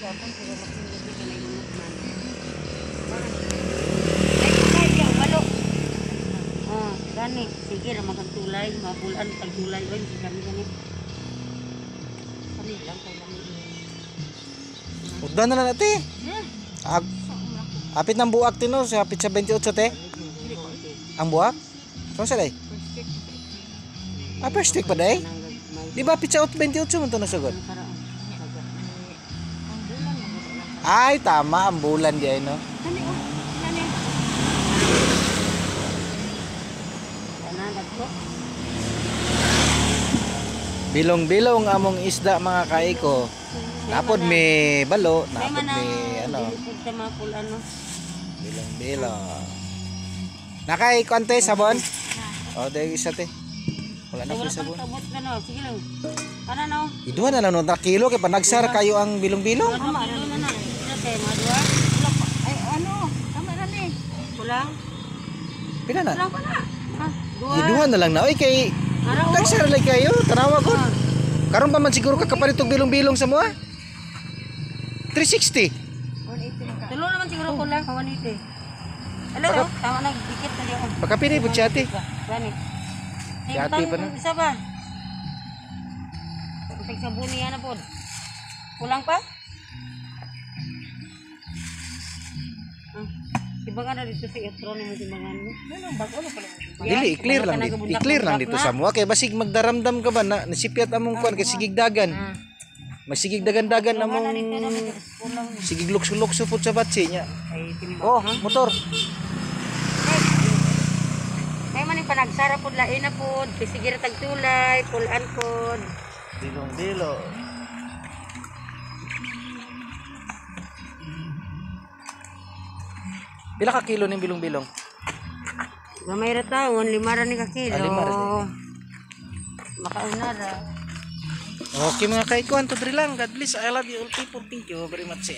Dapat sila makinig ka na yung man. Ay, kaya balo. Oh, gani. Sige ra magtulay, mabulan tagtulay ba si kami gani. Kami lang kay lang. Udan na lang ate. Apit ng buwak tino, sa apit sa 28 te. Ang buwak? Saan sa day? First stick pa day? Di ba apit sa 28 mo ito nasugod? Ay, tama, ang bulan di ay no. Bilong-bilong among isda mga kaiko. Napod may balo, napod may ano. Bilong-bilong. Nakay konte sabon? O, dahil isa te. Wala na po sabon. Sige lang. Ano no? Iduha na lang no, kilo kay panagsar kayo ang bilong-bilong. Ay ano? Tama na ni. Kulang. Pila na? Kulang pa na. Iduha na lang na. Oy kay nagsar lang kayo, tanawa ko. Karon pa man siguro kakapalit og bilong-bilong sa mo. 360. Tulo naman siguro kulang 180. Hello, tama na dikit na diyan. Baka pili po chati. Gani. Chati pa na. Isa ba? Sa sabuni na pod. Kulang pa? Timbangan na dito sa etron mo timbangan mo. Ano bago ano pala? Dili i-clear lang dito. I-clear lang dito sa mo kay basig magdaramdam ka ba na nasipyat among kuan kay sigig dagan. Masigig dagan-dagan among sigig lukso-lukso pud sa batsi nya. Oh, motor. Kay man panagsara pod lain na pod, sige ra tagtulay, pulan pod. Bilong-bilong. Pila ka kilo ning bilong-bilong? Gamay ra taon, 5 ra ni ka kilo. 5 ra. Makauna ra. Okay mga kaikuan, to lang. God bless. I love you all people. Thank you very much.